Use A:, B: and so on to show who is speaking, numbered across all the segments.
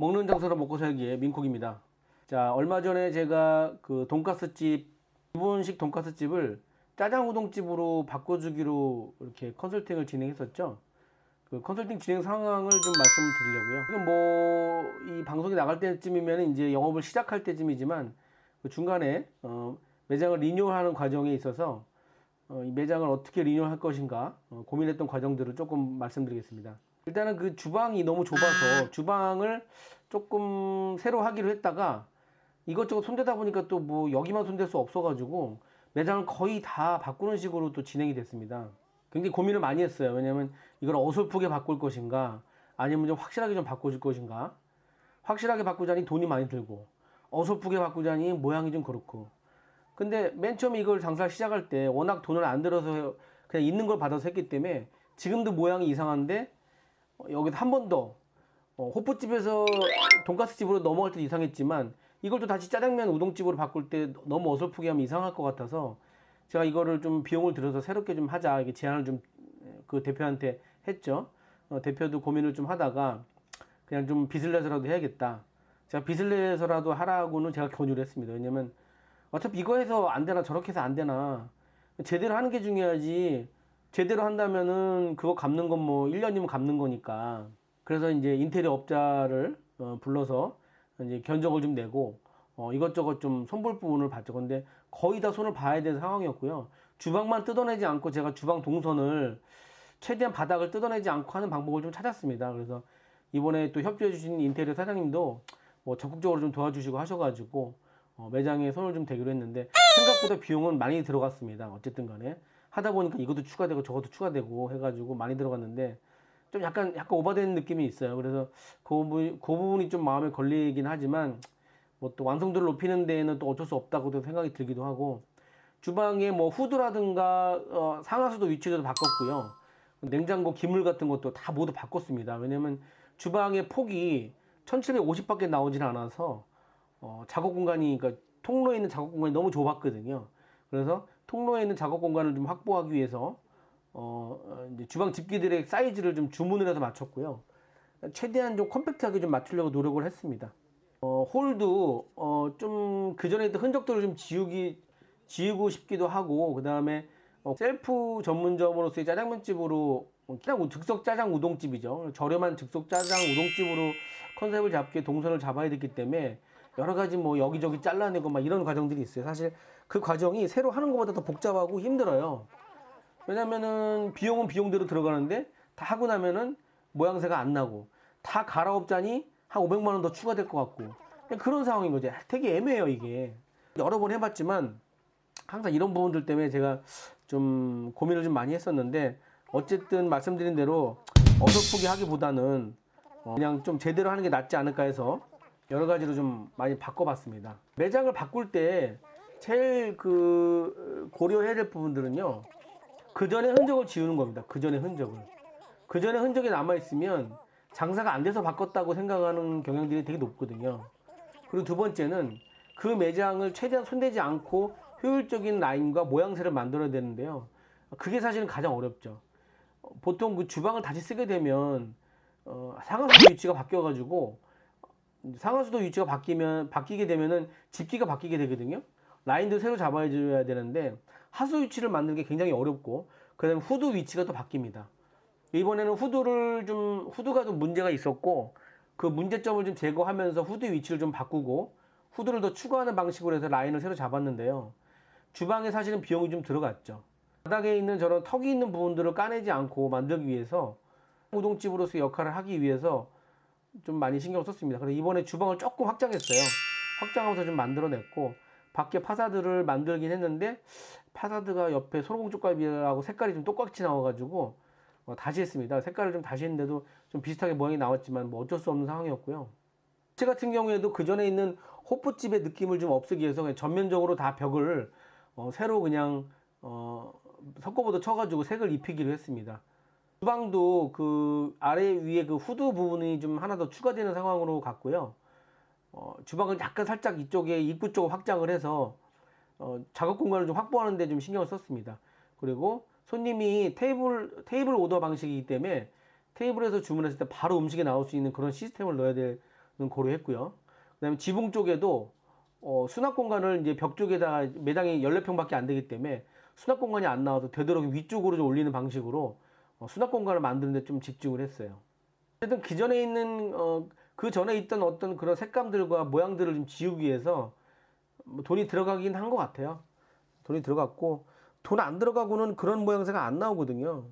A: 먹는 장사로 먹고 살기에 민콕입니다. 자, 얼마 전에 제가 그 돈가스집, 일본식 돈가스집을 짜장 우동집으로 바꿔주기로 이렇게 컨설팅을 진행했었죠. 그 컨설팅 진행 상황을 좀 말씀드리려고요. 지금 뭐 이 방송이 나갈 때쯤이면 이제 영업을 시작할 때쯤이지만 그 중간에 매장을 리뉴얼하는 과정에 있어서 이 매장을 어떻게 리뉴얼할 것인가 고민했던 과정들을 조금 말씀드리겠습니다. 일단은 그 주방이 너무 좁아서 주방을 조금 새로 하기로 했다가 이것저것 손대다 보니까 또 뭐 여기만 손댈 수 없어가지고 매장을 거의 다 바꾸는 식으로 또 진행이 됐습니다. 굉장히 고민을 많이 했어요. 왜냐면 이걸 어설프게 바꿀 것인가 아니면 좀 확실하게 좀 바꿔줄 것인가. 확실하게 바꾸자니 돈이 많이 들고 어설프게 바꾸자니 모양이 좀 그렇고. 근데 맨 처음에 이걸 장사를 시작할 때 워낙 돈을 안 들어서 그냥 있는 걸 받아서 했기 때문에 지금도 모양이 이상한데 여기서 한 번 더 호프집에서 돈가스집으로 넘어갈 때도 이상했지만 이걸 또 다시 짜장면 우동집으로 바꿀 때 너무 어설프게 하면 이상할 것 같아서 제가 이거를 좀 비용을 들여서 새롭게 좀 하자 이게 제안을 좀 그 대표한테 했죠. 대표도 고민을 좀 하다가 그냥 좀 빚을 내서라도 해야겠다. 제가 빚을 내서라도 하라고는 제가 권유를 했습니다. 왜냐면 어차피 이거 해서 안 되나 저렇게 해서 안 되나 제대로 하는 게 중요하지. 제대로 한다면은 그거 갚는 건 뭐 1년이면 갚는 거니까. 그래서 이제 인테리어 업자를 불러서 이제 견적을 좀 내고 이것저것 좀 손볼 부분을 봤죠. 근데 거의 다 손을 봐야 되는 상황이었고요. 주방만 뜯어내지 않고 제가 주방 동선을 최대한 바닥을 뜯어내지 않고 하는 방법을 좀 찾았습니다. 그래서 이번에 또 협조해 주신 인테리어 사장님도 뭐 적극적으로 좀 도와주시고 하셔가지고 매장에 손을 좀 대기로 했는데 생각보다 비용은 많이 들어갔습니다. 어쨌든 간에 하다 보니까 이것도 추가되고 저것도 추가되고 해가지고 많이 들어갔는데 좀 약간 오버된 느낌이 있어요. 그래서 그 부분이 좀 마음에 걸리긴 하지만 뭐 또 완성도를 높이는 데에는 또 어쩔 수 없다고도 생각이 들기도 하고 주방에 뭐 후드라든가 상하수도 위치도 바꿨고요. 냉장고 기물 같은 것도 다 모두 바꿨습니다. 왜냐면 주방의 폭이 1750밖에 나오진 않아서 작업 공간이 그러니까 통로에 있는 작업 공간이 너무 좁았거든요. 그래서 통로에 있는 작업 공간을 좀 확보하기 위해서 이제 주방 집기들의 사이즈를 좀 주문을 해서 맞췄고요. 최대한 좀 컴팩트하게 좀 맞추려고 노력을 했습니다. 홀도 좀 그전에 있던 흔적들을 좀 지우고 싶기도 하고 그 다음에 셀프 전문점으로서의 짜장면집으로 그냥 즉석 짜장 우동집이죠. 저렴한 즉석 짜장 우동집으로 컨셉을 잡기에 동선을 잡아야 됐기 때문에 여러 가지 뭐 여기저기 잘라내고 막 이런 과정들이 있어요. 사실 그 과정이 새로 하는 것보다 더 복잡하고 힘들어요. 왜냐면은 비용은 비용대로 들어가는데 다 하고 나면은 모양새가 안 나고 다 갈아엎자니 한 500만 원 더 추가될 것 같고 그런 상황인 거죠. 되게 애매해요 이게. 여러 번 해봤지만 항상 이런 부분들 때문에 제가 좀 고민을 좀 많이 했었는데 어쨌든 말씀드린 대로 어설프게 하기보다는 그냥 좀 제대로 하는 게 낫지 않을까 해서 여러 가지로 좀 많이 바꿔봤습니다. 매장을 바꿀 때 제일 그 고려해야 될 부분들은요. 그 전에 흔적을 지우는 겁니다. 그 전에 흔적을. 그 전에 흔적이 남아있으면 장사가 안 돼서 바꿨다고 생각하는 경향들이 되게 높거든요. 그리고 두 번째는 그 매장을 최대한 손대지 않고 효율적인 라인과 모양새를 만들어야 되는데요. 그게 사실은 가장 어렵죠. 보통 그 주방을 다시 쓰게 되면 상하수도 위치가 바뀌어가지고 상하수도 위치가 바뀌게 되면은 집기가 바뀌게 되거든요. 라인도 새로 잡아줘야 되는데 하수 위치를 만드는 게 굉장히 어렵고 그다음에 후드 위치가 또 바뀝니다. 이번에는 후드가 좀 문제가 있었고 그 문제점을 좀 제거하면서 후드 위치를 좀 바꾸고 후드를 더 추가하는 방식으로 해서 라인을 새로 잡았는데요. 주방에 사실은 비용이 좀 들어갔죠. 바닥에 있는 저런 턱이 있는 부분들을 까내지 않고 만들기 위해서 우동집으로서 역할을 하기 위해서 좀 많이 신경 썼습니다. 그래서 이번에 주방을 조금 확장했어요. 확장하면서 좀 만들어냈고 밖에 파사드를 만들긴 했는데 파사드가 옆에 소로공 쪽갈비하고 색깔이 좀 똑같이 나와가지고 다시 했습니다. 색깔을 좀 다시 했는데도 좀 비슷하게 모양이 나왔지만 뭐 어쩔 수 없는 상황이었고요. 제 같은 경우에도 그 전에 있는 호프집의 느낌을 좀 없애기 위해서 그냥 전면적으로 다 벽을 새로 그냥 석고보드 쳐가지고 색을 입히기로 했습니다. 주방도 그 아래 위에 그 후드 부분이 좀 하나 더 추가되는 상황으로 갔고요. 주방을 약간 살짝 이쪽에 입구 쪽을 확장을 해서 작업 공간을 좀 확보하는 데 좀 신경을 썼습니다. 그리고 손님이 테이블 오더 방식이기 때문에 테이블에서 주문했을 때 바로 음식이 나올 수 있는 그런 시스템을 넣어야 될 고려했고요. 그다음에 지붕 쪽에도 수납 공간을 이제 벽 쪽에다가 매장이 14평밖에 안 되기 때문에 수납 공간이 안 나와도 되도록 위쪽으로 좀 올리는 방식으로 수납 공간을 만드는 데 좀 집중을 했어요. 어쨌든 기존에 있는 그 전에 있던 어떤 그런 색감들과 모양들을 좀 지우기 위해서 뭐 돈이 들어가긴 한 것 같아요. 돈이 들어갔고, 돈 안 들어가고는 그런 모양새가 안 나오거든요.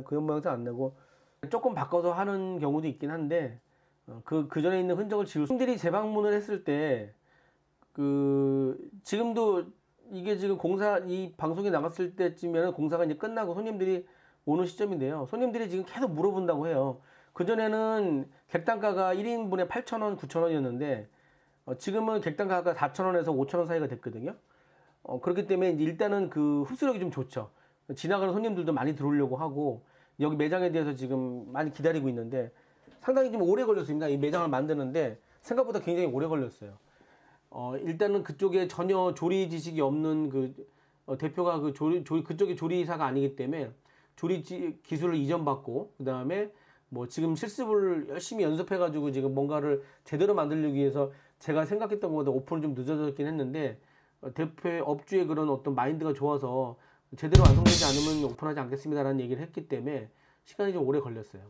A: 그런 모양새 안 나고 조금 바꿔서 하는 경우도 있긴 한데, 그 전에 있는 흔적을 지울 손님들이 재방문을 했을 때 지금도 이게 지금 이 방송이 나갔을 때쯤에는 공사가 이제 끝나고 손님들이 오는 시점인데요. 손님들이 지금 계속 물어본다고 해요. 그전에는 객단가가 1인분에 8,000원, 9,000원이었는데 지금은 객단가가 4,000원에서 5,000원 사이가 됐거든요. 그렇기 때문에 일단은 그 흡수력이 좀 좋죠. 지나가는 손님들도 많이 들어오려고 하고 여기 매장에 대해서 지금 많이 기다리고 있는데 상당히 좀 오래 걸렸습니다. 이 매장을 만드는데 생각보다 굉장히 오래 걸렸어요. 일단은 그쪽에 전혀 조리 지식이 없는 대표가 그쪽에 조리사가 아니기 때문에 조리 기술을 이전받고 그 다음에 뭐 지금 실습을 열심히 연습해가지고 지금 뭔가를 제대로 만들기 위해서 제가 생각했던 것보다 오픈을 좀 늦어졌긴 했는데 대표의 업주의 그런 어떤 마인드가 좋아서 제대로 완성되지 않으면 오픈하지 않겠습니다라는 얘기를 했기 때문에 시간이 좀 오래 걸렸어요.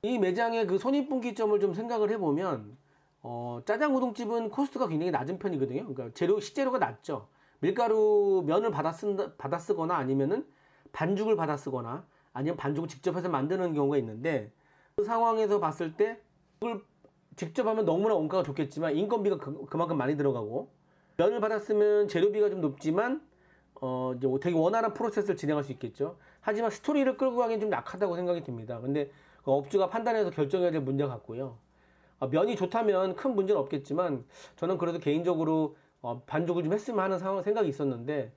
A: 이 매장의 그 손익분기점을 좀 생각을 해보면 짜장 우동집은 코스트가 굉장히 낮은 편이거든요. 그러니까 식재료가 낮죠. 밀가루 면을 받아 쓰거나 아니면은 반죽을 받아 쓰거나 아니면 반죽을 직접 해서 만드는 경우가 있는데 그 상황에서 봤을 때 그걸 직접 하면 너무나 원가가 좋겠지만 인건비가 그만큼 많이 들어가고 면을 받아 쓰면 재료비가 좀 높지만 이제 되게 원활한 프로세스를 진행할 수 있겠죠. 하지만 스토리를 끌고 가기엔 좀 약하다고 생각이 듭니다. 근데 그 업주가 판단해서 결정해야 될 문제 같고요. 면이 좋다면 큰 문제는 없겠지만 저는 그래도 개인적으로 반죽을 좀 했으면 하는 생각이 있었는데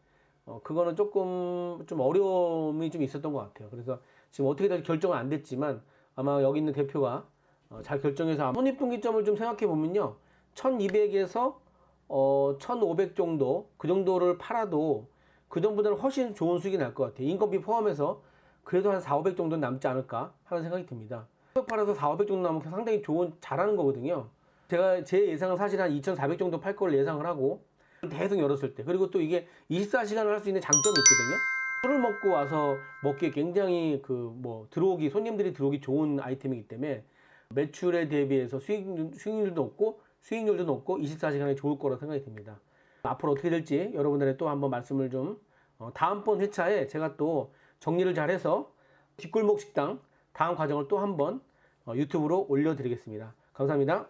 A: 그거는 조금 좀 어려움이 좀 있었던 것 같아요. 그래서 지금 어떻게 다시 결정은 안 됐지만 아마 여기 있는 대표가 잘 결정해서 손익분기점을 좀 생각해 보면요. 1200에서 1500 정도 그 정도를 팔아도 그 정도보다는 훨씬 좋은 수익이 날 것 같아요. 인건비 포함해서 그래도 한 4, 500 정도는 남지 않을까 하는 생각이 듭니다. 팔아서 4, 500 정도 나오면 상당히 잘하는 거거든요. 제 예상은 사실 한 2,400 정도 팔 걸 예상을 하고 계속 열었을 때 그리고 또 이게 24시간을 할 수 있는 장점이 있거든요. 술을 먹고 와서 먹기에 굉장히 손님들이 들어오기 좋은 아이템이기 때문에 매출에 대비해서 수익률도 높고 수익률도 높고 24시간이 좋을 거라고 생각이 듭니다. 앞으로 어떻게 될지 여러분들의 또 한번 말씀을 좀 다음번 회차에 제가 또 정리를 잘해서 뒷골목 식당 다음 과정을 또 한번 유튜브로 올려드리겠습니다. 감사합니다.